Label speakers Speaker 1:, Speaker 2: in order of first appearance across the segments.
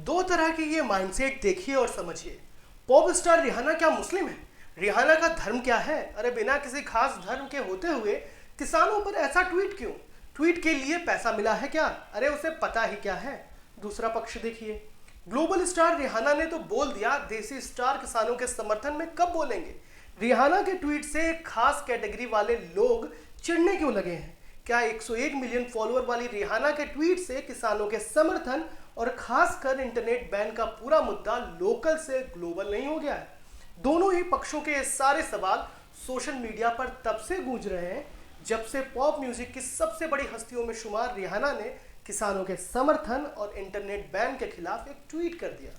Speaker 1: दो तरह के ये माइंडसेट देखिए और समझिए। पॉप स्टार रिहाना क्या मुस्लिम है? रिहाना का धर्म क्या है? अरे बिना किसी खास धर्म के होते हुए किसानों पर ऐसा ट्वीट क्यों? ट्वीट के लिए पैसा मिला है क्या? अरे उसे पता ही क्या है। दूसरा पक्ष देखिए, ग्लोबल स्टार रिहाना ने तो बोल दिया, देसी स्टार किसानों के समर्थन में कब बोलेंगे? रिहाना के ट्वीट से एक खास कैटेगरी वाले लोग चिढ़ने क्यों लगे हैं? क्या 101 मिलियन फॉलोअर वाली रिहाना के ट्वीट से किसानों के समर्थन और खासकर इंटरनेट बैन का पूरा मुद्दा लोकल से ग्लोबल नहीं हो गया है? दोनों ही पक्षों के सारे सवाल सोशल मीडिया पर तब से गूंज रहे हैं जब से पॉप म्यूजिक की सबसे बड़ी हस्तियों में शुमार रिहाना ने किसानों के समर्थन और इंटरनेट बैन के खिलाफ एक ट्वीट कर दिया।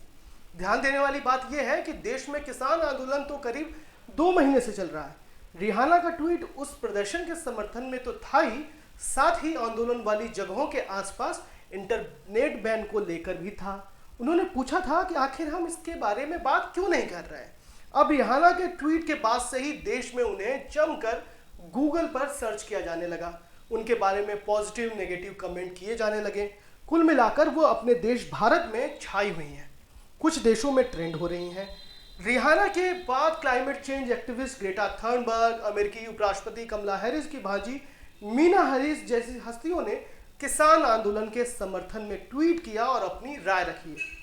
Speaker 1: ध्यान देने वाली बात यह है कि देश में किसान आंदोलन तो करीब 2 महीने से चल रहा है। रिहाना का ट्वीट उस प्रदर्शन के समर्थन में तो था ही, साथ ही आंदोलन वाली जगहों के आसपास इंटरनेट बैन को लेकर भी था। उन्होंने पूछा था कि आखिर हम इसके बारे में बात क्यों नहीं कर रहे हैं। अब रिहाना के ट्वीट के बाद से ही देश में उन्हें जमकर गूगल पर सर्च किया जाने लगा, उनके बारे में पॉजिटिव नेगेटिव कमेंट किए जाने लगे। कुल मिलाकर वो अपने देश भारत में छाई हुई हैं, कुछ देशों में ट्रेंड हो रही हैं। रिहाना के बाद climate change activist Greta Thunberg, अमेरिकी उपराष्ट्रपति कमला हैरिस की भांजी मीना हैरिस जैसी हस्तियों ने किसान आंदोलन के समर्थन में ट्वीट किया और अपनी राय रखी है।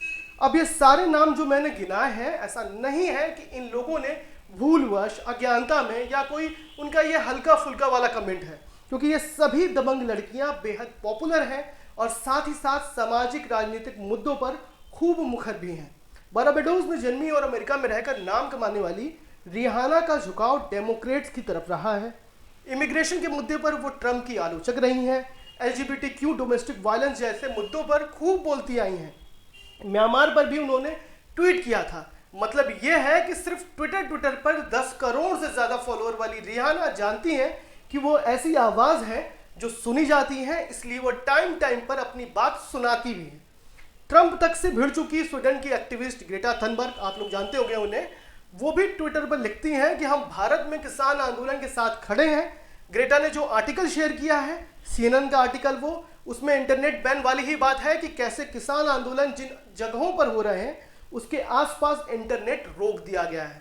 Speaker 1: अब ये सारे नाम जो मैंने गिनाए हैं, ऐसा नहीं है कि इन लोगों ने भूलवश अज्ञानता में या कोई उनका ये हल्का फुल्का वाला कमेंट है, क्योंकि ये सभी दबंग लड़कियां बेहद पॉपुलर हैं और साथ ही साथ सामाजिक राजनीतिक मुद्दों पर खूब मुखर भी हैं। बारबाडोस में जन्मी और अमेरिका में रहकर नाम कमाने वाली रिहाना का झुकाव डेमोक्रेट्स की तरफ रहा है। इमिग्रेशन के मुद्दे पर वो ट्रंप की आलोचक रही हैं। LGBTQ डोमेस्टिक वायलेंस जैसे मुद्दों पर खूब बोलती आई हैं। म्यांमार पर भी उन्होंने ट्वीट किया था। मतलब यह है कि सिर्फ ट्विटर पर 10 करोड़ से ज्यादा फॉलोअर वाली रिहाना जानती हैं कि वो ऐसी आवाज है जो सुनी जाती है, इसलिए वो टाइम पर अपनी बात सुनाती भी है। ट्रंप तक से भिड़ चुकी स्वीडन की एक्टिविस्ट ग्रेटा थनबर्ग, आप लोग जानते होंगे उन्हें, वो भी ट्विटर पर लिखती हैं कि हम भारत में किसान आंदोलन के साथ खड़े हैं। ग्रेटा ने जो आर्टिकल शेयर किया है, CNN का आर्टिकल, वो उसमें इंटरनेट बैन वाली ही बात है कि कैसे किसान आंदोलन जिन जगहों पर हो रहे हैं उसके आसपास इंटरनेट रोक दिया गया है।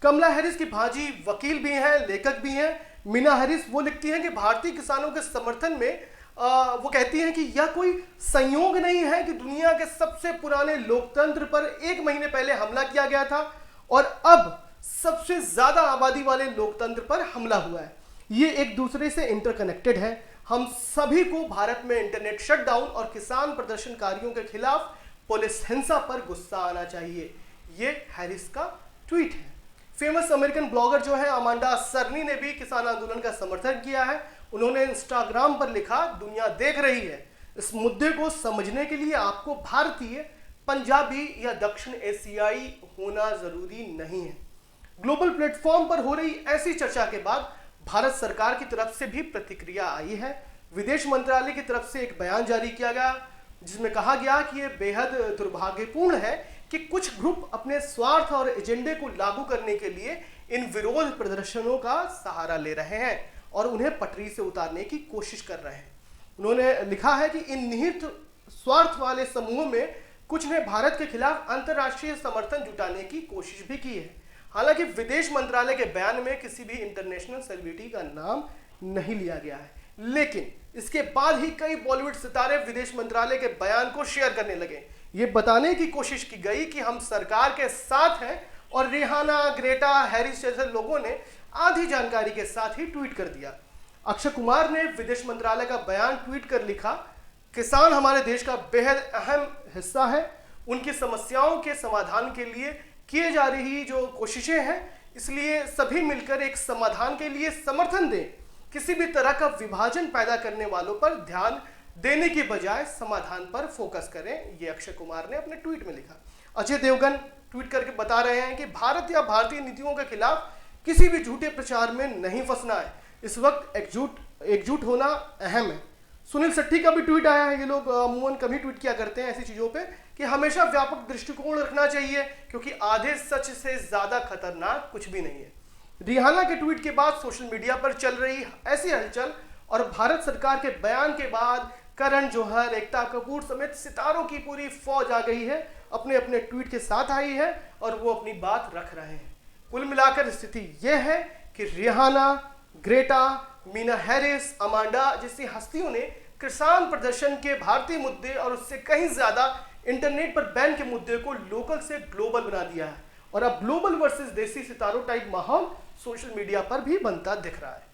Speaker 1: कमला हैरिस की भांजी वकील भी हैं, लेखक भी हैं, मीना हैरिस, वो लिखती हैं कि भारतीय किसानों के समर्थन में वो कहती हैं कि यह कोई संयोग नहीं है कि दुनिया के सबसे पुराने लोकतंत्र पर 1 महीने पहले हमला किया गया था और अब सबसे ज्यादा आबादी वाले लोकतंत्र पर हमला हुआ है। ये एक दूसरे से इंटरकनेक्टेड है। हम सभी को भारत में इंटरनेट शटडाउन और किसान प्रदर्शनकारियों के खिलाफ पुलिस हिंसा पर गुस्सा आना चाहिए। ये हैरिस का ट्वीट है। फेमस अमेरिकन ब्लॉगर जो है अमांडा सर्नी ने भी किसान आंदोलन का समर्थन किया है। उन्होंने इंस्टाग्राम पर लिखा, दुनिया देख रही है, इस मुद्दे को समझने के लिए आपको भारतीय, पंजाबी या दक्षिण एशियाई होना जरूरी नहीं है। ग्लोबल प्लेटफॉर्म पर हो रही ऐसी चर्चा के बाद भारत सरकार की तरफ से भी प्रतिक्रिया आई है। विदेश मंत्रालय की तरफ से एक बयान जारी किया गया जिसमें कहा गया कि यह बेहद दुर्भाग्यपूर्ण है कि कुछ ग्रुप अपने स्वार्थ और एजेंडे को लागू करने के लिए इन विरोध प्रदर्शनों का सहारा ले रहे हैं और उन्हें पटरी से उतारने की कोशिश कर रहे हैं। उन्होंने लिखा है कि इन निहित स्वार्थ वाले समूहों में कुछ ने भारत के खिलाफ अंतर्राष्ट्रीय समर्थन जुटाने की कोशिश भी की है। हालांकि विदेश मंत्रालय के बयान में किसी भी इंटरनेशनल सेलिब्रिटी का नाम नहीं लिया गया है, लेकिन इसके बाद ही कई बॉलीवुड सितारे विदेश मंत्रालय के बयान को शेयर करने लगे। ये बताने की कोशिश की गई कि हम सरकार के साथ हैं और रिहाना, ग्रेटा, हैरिस जैसे लोगों ने आधी जानकारी के साथ ही ट्वीट कर दिया। अक्षय कुमार ने विदेश मंत्रालय का बयान ट्वीट कर लिखा, किसान हमारे देश का बेहद अहम हिस्सा है। उनकी समस्याओं के समाधान के लिए किए जा रही जो कोशिशें हैं, इसलिए सभी मिलकर एक समाधान के लिए समर्थन दें। किसी भी तरह का विभाजन पैदा करने वालों पर ध्यान देने की बजाय समाधान पर फोकस करें, ये अक्षय कुमार ने अपने ट्वीट में लिखा। अजय देवगन ट्वीट करके बता रहे हैं कि भारत या भारतीय नीतियों के खिलाफ किसी भी झूठे प्रचार में नहीं फंसना है। इस वक्त एकजुट होना अहम है। सुनील शेट्टी का भी ट्वीट आया है। ये लोग अमूमन कभी ट्वीट किया करते हैं ऐसी चीजों पे कि हमेशा व्यापक दृष्टिकोण रखना चाहिए, क्योंकि आधे सच से ज्यादा खतरनाक कुछ भी नहीं है। रिहाना के ट्वीट के बाद सोशल मीडिया पर चल रही ऐसी हलचल और भारत सरकार के बयान के बाद करण जौहर, एकता कपूर समेत सितारों की पूरी फौज आ गई है, अपने अपने ट्वीट के साथ आई है और वो अपनी बात रख रहे हैं। कुल मिलाकर स्थिति यह है कि Rihanna, Greta, Meena Harris, Amanda जैसी हस्तियों ने किसान प्रदर्शन के भारतीय मुद्दे और उससे कहीं ज्यादा इंटरनेट पर बैन के मुद्दे को लोकल से ग्लोबल बना दिया है और अब ग्लोबल वर्सेस देसी सितारों टाइप माहौल सोशल मीडिया पर भी बनता दिख रहा है।